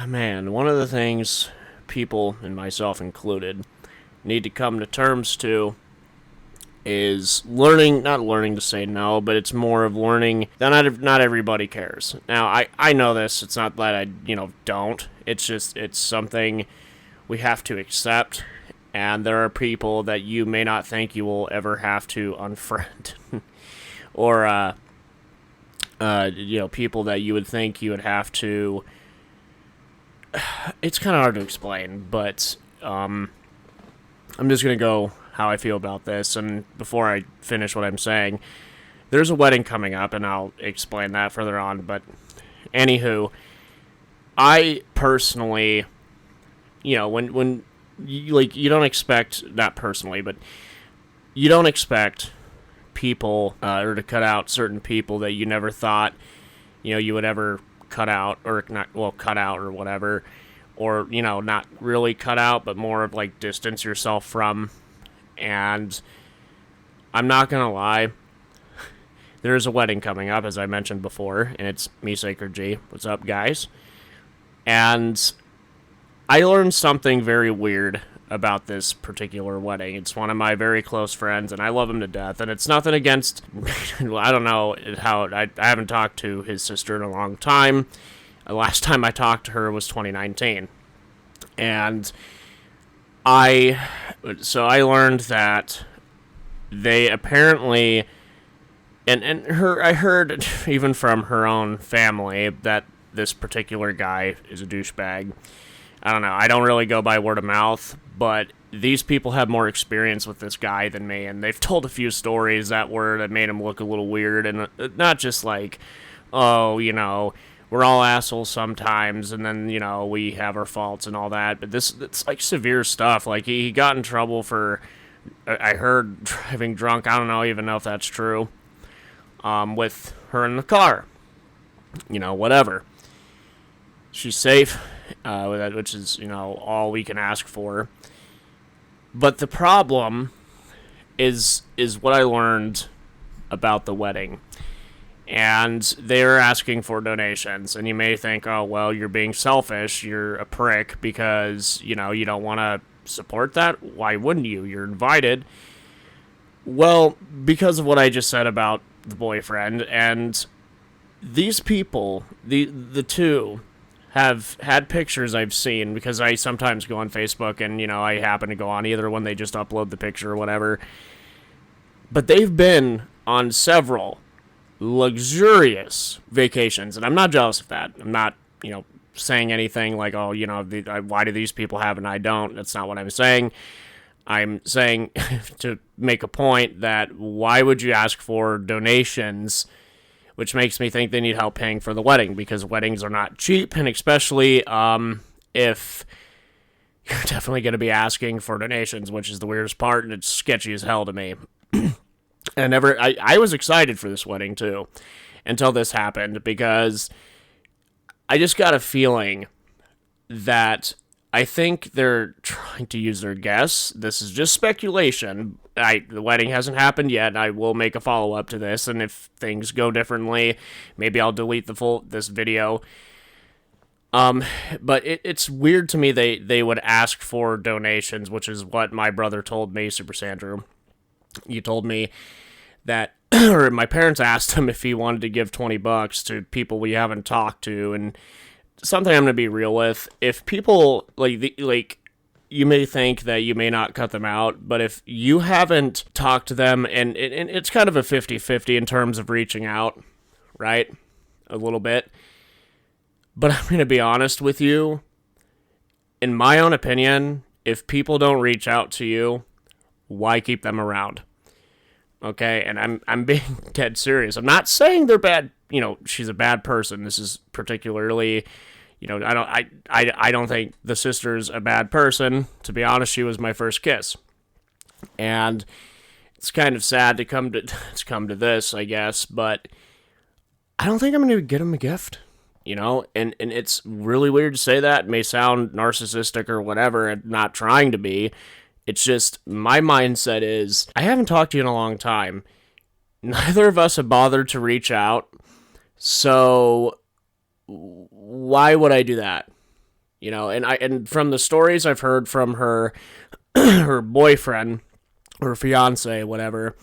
Man, one of the things people, and myself included, need to come to terms to is not learning to say no, but it's more of learning that not everybody cares. Now, I know this. It's not that don't. It's just, it's something we have to accept. And there are people that you may not think you will ever have to unfriend. Or, people that you would think you would have to. It's kind of hard to explain, but I'm just going to go how I feel about this. And before I finish what I'm saying, there's a wedding coming up, and I'll explain that further on. But anywho, I personally, when you don't expect, not personally, but you don't expect people or to cut out certain people that you never thought you would ever cut out, or not, well, cut out or whatever, or not really cut out, but more of like distance yourself from. And I'm not gonna lie, there's a wedding coming up, as I mentioned before, and it's me, Sacred G. What's up, guys? And I learned something very weird about this particular wedding. It's one of my very close friends, and I love him to death. And it's nothing against, I don't know how, I haven't talked to his sister in a long time. The last time I talked to her was 2019. And I learned that they apparently, and I heard even from her own family that this particular guy is a douchebag. I don't know. I don't really go by word of mouth, but these people have more experience with this guy than me, and they've told a few stories that made him look a little weird, and not just like, oh, we're all assholes sometimes, and then, we have our faults and all that, but it's like severe stuff. Like, he got in trouble for, I heard, driving drunk. I don't even know if that's true, with her in the car. Whatever. She's safe, which is, all we can ask for. But the problem is what I learned about the wedding. And they're asking for donations. And you may think, oh, well, you're being selfish. You're a prick because, you don't want to support that. Why wouldn't you? You're invited. Well, because of what I just said about the boyfriend. And these people, the two, have had pictures I've seen, because I sometimes go on Facebook and, I happen to go on either when they just upload the picture or whatever. But they've been on several luxurious vacations, and I'm not jealous of that. I'm not, saying anything like, oh, why do these people have and I don't? That's not what I'm saying. I'm saying to make a point that why would you ask for donations, which makes me think they need help paying for the wedding, because weddings are not cheap, and especially if you're definitely going to be asking for donations, which is the weirdest part, and it's sketchy as hell to me. And I was excited for this wedding, too, until this happened, because I just got a feeling that I think they're trying to use their guests. This is just speculation. The wedding hasn't happened yet, and I will make a follow-up to this, and if things go differently, maybe I'll delete this video. But it's weird to me they would ask for donations, which is what my brother told me, Super Sandrew. He told me that, or my parents asked him if he wanted to give $20 to people we haven't talked to, and something I'm going to be real with. If people, you may think that you may not cut them out, but if you haven't talked to them, and it's kind of a 50-50 in terms of reaching out, right? A little bit. But I'm going to be honest with you. In my own opinion, if people don't reach out to you, why keep them around? Okay, and I'm being dead serious. I'm not saying they're bad. She's a bad person. This is particularly, I don't think the sister's a bad person. To be honest, she was my first kiss, and it's kind of sad to come to this, I guess. But I don't think I'm going to get him a gift. And it's really weird to say that. It may sound narcissistic or whatever, and not trying to be. It's just, my mindset is, I haven't talked to you in a long time. Neither of us have bothered to reach out. So why would I do that? And from the stories I've heard from her her boyfriend or fiance, whatever,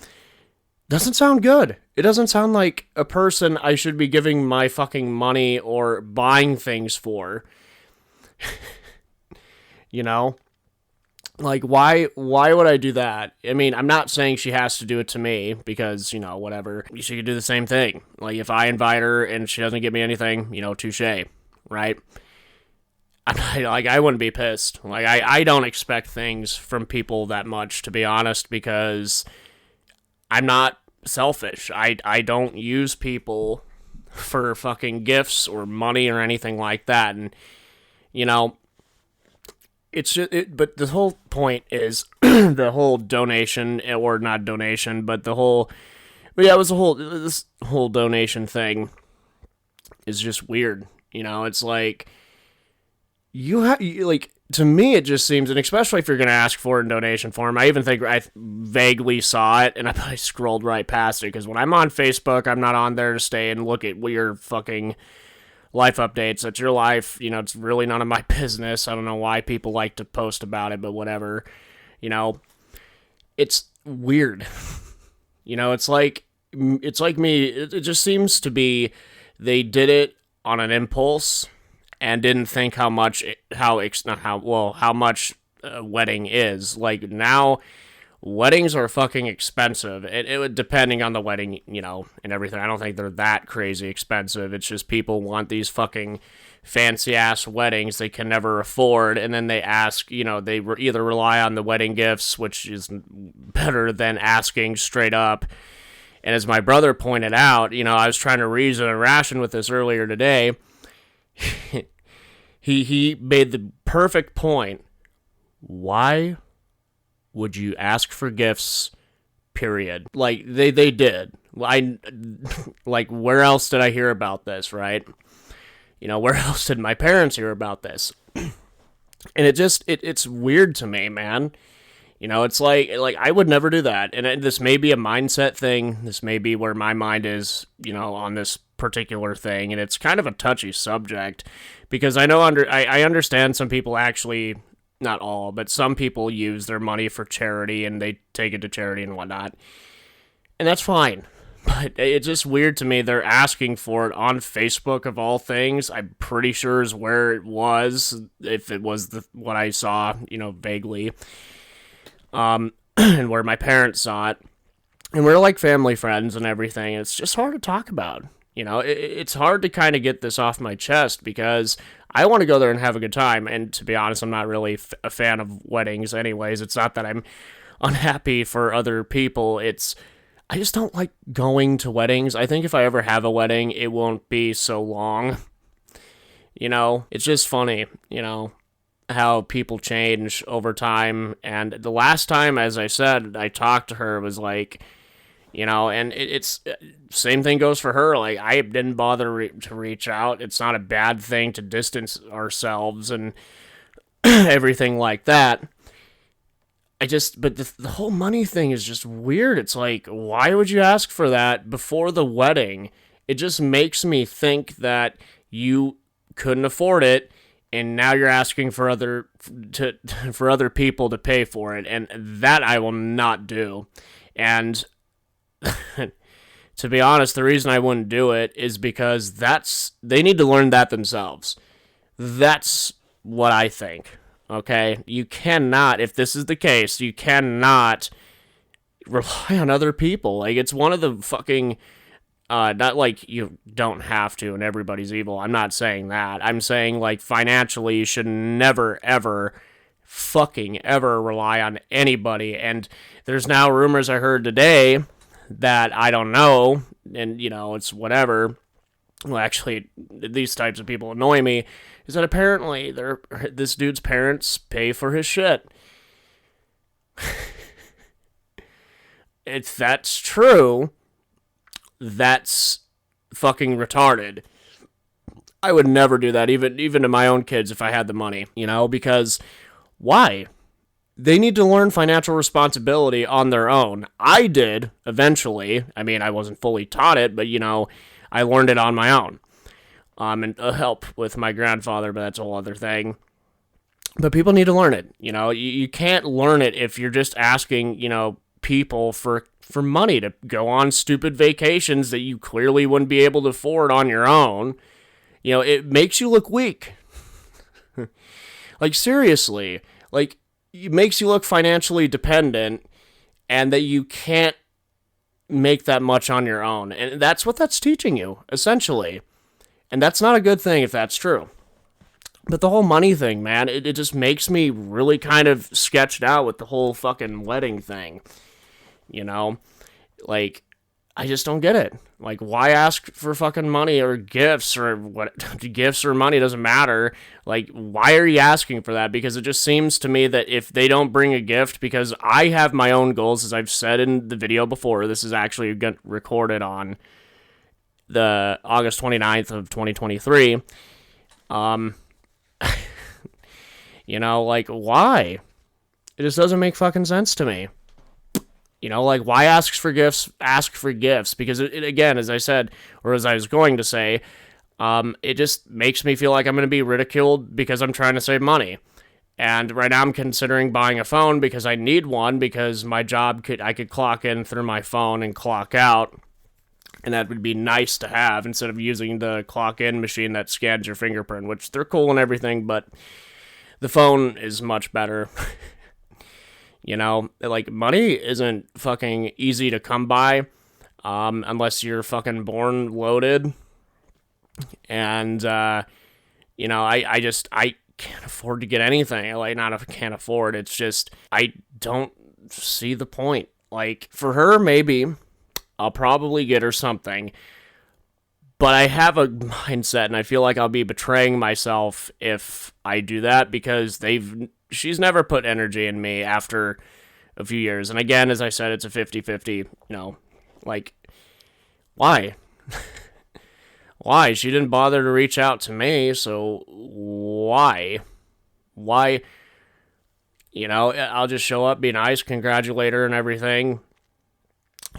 doesn't sound good. It doesn't sound like a person I should be giving my fucking money or buying things for. you know? Like, why would I do that? I mean, I'm not saying she has to do it to me, because, whatever. She could do the same thing. Like, if I invite her and she doesn't give me anything, touche, right? I wouldn't be pissed. Like, I don't expect things from people that much, to be honest, because I'm not selfish. I don't use people for fucking gifts or money or anything like that. And, it's just, but the whole point is the whole donation, or not donation, but it was this whole donation thing is just weird. It's like, to me, it just seems, and especially if you're going to ask for it in donation form, I even think I vaguely saw it, and I scrolled right past it, because when I'm on Facebook, I'm not on there to stay and look at your fucking life updates. That's your life. It's really none of my business. I don't know why people like to post about it, but whatever. It's weird. It's like me. It just seems to be they did it on an impulse and didn't think how much a wedding is. Like, now, weddings are fucking expensive. It would, depending on the wedding, and everything. I don't think they're that crazy expensive. It's just people want these fucking fancy-ass weddings they can never afford, and then they ask, they either rely on the wedding gifts, which is better than asking straight up. And as my brother pointed out, I was trying to reason and ration with this earlier today. He made the perfect point. Why would you ask for gifts, period? Like, they did. Like, where else did I hear about this, right? Where else did my parents hear about this? And it's weird to me, man. It's like I would never do that. And this may be a mindset thing. This may be where my mind is, on this particular thing. And it's kind of a touchy subject, because I understand some people actually, not all, but some people use their money for charity and they take it to charity and whatnot. And that's fine. But it's just weird to me. They're asking for it on Facebook, of all things. I'm pretty sure is where it was, if it was what I saw, vaguely. And where my parents saw it. And we're like family friends and everything. It's just hard to talk about. It's hard to kind of get this off my chest, because I want to go there and have a good time. And to be honest, I'm not really a fan of weddings anyways. It's not that I'm unhappy for other people. I just don't like going to weddings. I think if I ever have a wedding, it won't be so long. It's just funny, how people change over time. And the last time, as I said, I talked to her, was like, and it's same thing goes for her. Like, I didn't bother to reach out. It's not a bad thing to distance ourselves and everything like that. But the whole money thing is just weird. It's like, why would you ask for that before the wedding? It just makes me think that you couldn't afford it, and now you're asking for other people to pay for it, and that I will not do. And to be honest, the reason I wouldn't do it is because they need to learn that themselves. That's what I think. Okay? You cannot, if this is the case, you cannot rely on other people. Like, it's one of the fucking, not like you don't have to and everybody's evil. I'm not saying that. I'm saying, like, financially, you should never, ever, fucking ever rely on anybody. And there's now rumors I heard today that I don't know, and, it's whatever. Well, actually, these types of people annoy me, is that apparently this dude's parents pay for his shit. If that's true, that's fucking retarded. I would never do that, even to my own kids, if I had the money, because why? They need to learn financial responsibility on their own. I did, eventually. I mean, I wasn't fully taught it, but, I learned it on my own. and help with my grandfather, but that's a whole other thing. But people need to learn it. You can't learn it if you're just asking, people for money to go on stupid vacations that you clearly wouldn't be able to afford on your own. It makes you look weak. Like, seriously. Like, it makes you look financially dependent and that you can't make that much on your own. And that's what that's teaching you, essentially. And that's not a good thing if that's true. But the whole money thing, man, it just makes me really kind of sketched out with the whole fucking wedding thing. Like, I just don't get it. Like, why ask for fucking money or gifts or what? Gifts or money doesn't matter. Like, why are you asking for that? Because it just seems to me that if they don't bring a gift, because I have my own goals, as I've said in the video before, this is actually recorded on the August 29th of 2023. Like, why? It just doesn't make fucking sense to me. Like, why ask for gifts? Ask for gifts. Because, it again, as I said, or as I was going to say, it just makes me feel like I'm going to be ridiculed because I'm trying to save money. And right now I'm considering buying a phone because I need one because my job I could clock in through my phone and clock out. And that would be nice to have instead of using the clock-in machine that scans your fingerprint, which they're cool and everything, but the phone is much better. Like, money isn't fucking easy to come by unless you're fucking born loaded. And, I can't afford to get anything. Like, not if I can't afford, it's just, I don't see the point. Like, for her, maybe I'll probably get her something, but I have a mindset, and I feel like I'll be betraying myself if I do that, because she's never put energy in me after a few years, and again, as I said, it's a 50-50, like, why? Why? She didn't bother to reach out to me, so why? Why? I'll just show up, be nice, congratulate her and everything,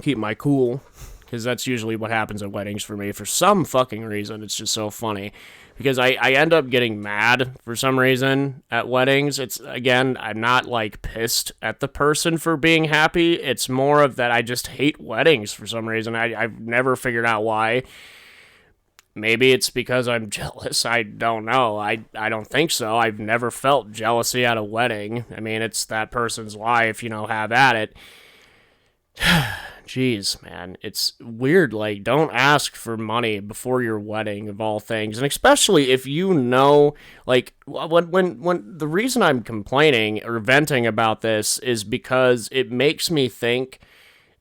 keep my cool, because that's usually what happens at weddings for me. For some fucking reason, it's just so funny, because I end up getting mad for some reason at weddings. It's, again, I'm not, like, pissed at the person for being happy. It's more of that I just hate weddings for some reason. I've never figured out why. Maybe it's because I'm jealous. I don't know. I don't think so. I've never felt jealousy at a wedding. I mean, it's that person's life, have at it. Jeez, man, it's weird. Like, don't ask for money before your wedding, of all things, and especially if like, when the reason I'm complaining or venting about this is because it makes me think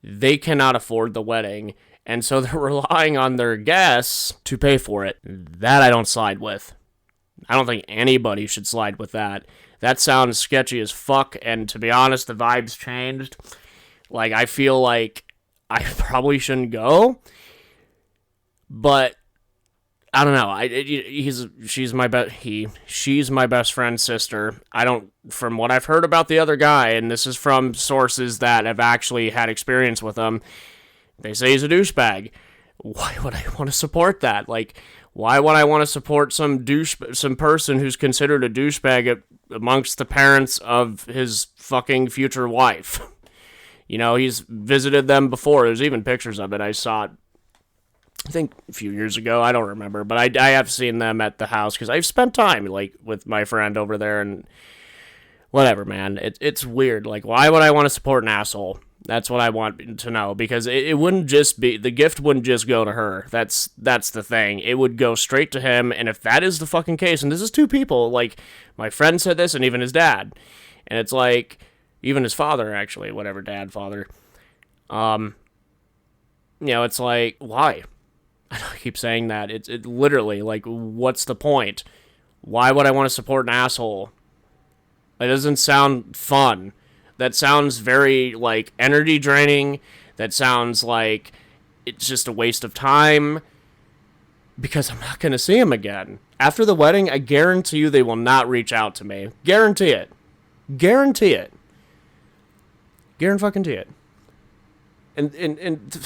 they cannot afford the wedding, and so they're relying on their guests to pay for it. That I don't slide with. I don't think anybody should slide with that. That sounds sketchy as fuck, and to be honest, the vibe's changed. Like, I feel like I probably shouldn't go, but I don't know. She's my best friend's sister. From what I've heard about the other guy, and this is from sources that have actually had experience with him, they say he's a douchebag. Why would I want to support that? Like, why would I want to support some person who's considered a douchebag amongst the parents of his fucking future wife? He's visited them before. There's even pictures of it. I saw it, I think, a few years ago. I don't remember, but I have seen them at the house because I've spent time, like, with my friend over there, and whatever, man. It's weird. Like, why would I want to support an asshole? That's what I want to know, because it wouldn't just be, the gift wouldn't just go to her. That's the thing. It would go straight to him, and if that is the fucking case, and this is two people, like, my friend said this, and even his dad, and it's like, even his father, actually, whatever, father. It's like, why? I keep saying that. It literally, like, what's the point? Why would I want to support an asshole? It doesn't sound fun. That sounds very, like, energy draining. That sounds like it's just a waste of time, because I'm not going to see him again. After the wedding, I guarantee you they will not reach out to me. Guarantee it. Guarantee it. Guarantee it. And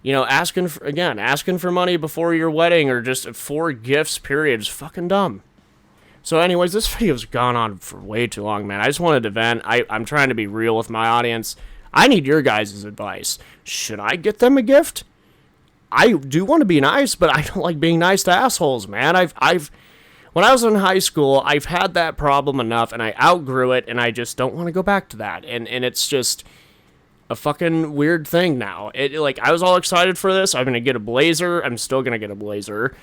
asking for money before your wedding or just for gifts, period, is fucking dumb. So anyways, this video's gone on for way too long, man. I just wanted to vent. I'm trying to be real with my audience. I need your guys' advice. Should I get them a gift? I do want to be nice, but I don't like being nice to assholes, man. When I was in high school, I've had that problem enough, and I outgrew it, and I just don't want to go back to that. And it's just a fucking weird thing now. I was all excited for this. I'm gonna get a blazer. I'm still gonna get a blazer,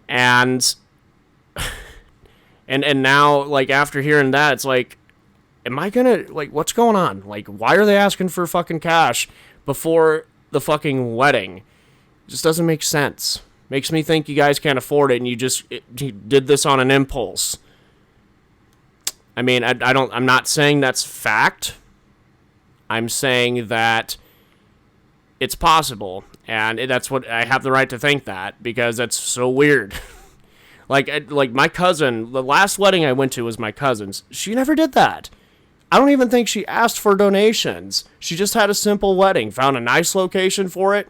and now, like, after hearing that, it's like, am I gonna, like, what's going on? Like, why are they asking for fucking cash before the fucking wedding? It just doesn't make sense. Makes me think you guys can't afford it and you did this on an impulse. I mean, I'm not saying that's fact. I'm saying that it's possible, and that's what I have the right to think that, because that's so weird. Like my cousin, the last wedding I went to was my cousin's. She never did that. I don't even think she asked for donations. She just had a simple wedding, found a nice location for it.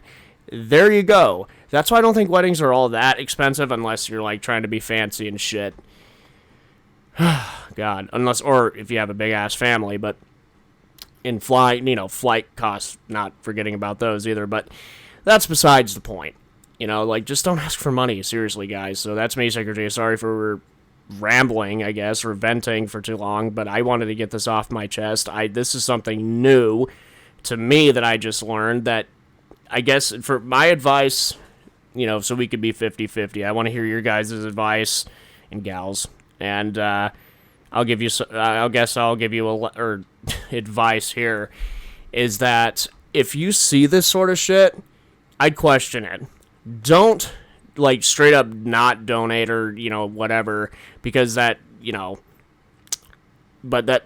There you go. That's why I don't think weddings are all that expensive unless you're, like, trying to be fancy and shit. God, or if you have a big-ass family, but flight costs, not forgetting about those either, but that's besides the point. Just don't ask for money, seriously, guys. So that's me, Secretary. Sorry for rambling, I guess, or venting for too long, but I wanted to get this off my chest. This is something new to me that I just learned, that I guess for my advice, so we could be 50-50. I want to hear your guys' advice, and gals, and I'll give you advice here, is that if you see this sort of shit, I'd question it. Don't, like, straight up not donate or, whatever, because that, but that,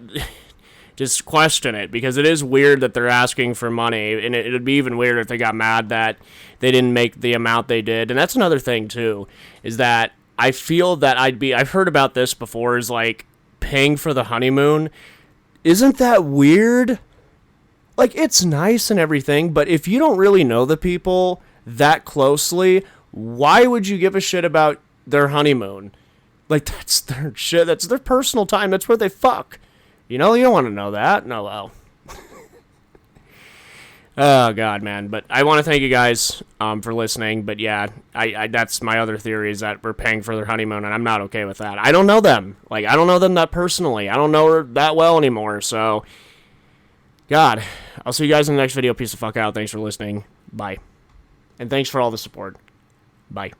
just question it, because it is weird that they're asking for money, and it would be even weirder if they got mad that they didn't make the amount they did. And that's another thing, too, is that I feel that I've heard about this before, is, like, paying for the honeymoon. Isn't that weird? Like, it's nice and everything, but if you don't really know the people that closely, why would you give a shit about their honeymoon? Like, that's their shit. That's their personal time. That's where they fuck. You don't want to know that. No, well. Oh, God, man. But I want to thank you guys for listening. But, yeah, I that's my other theory, is that we're paying for their honeymoon, and I'm not okay with that. I don't know them. Like, I don't know them that personally. I don't know her that well anymore. So, God, I'll see you guys in the next video. Peace the fuck out. Thanks for listening. Bye. And thanks for all the support. Bye.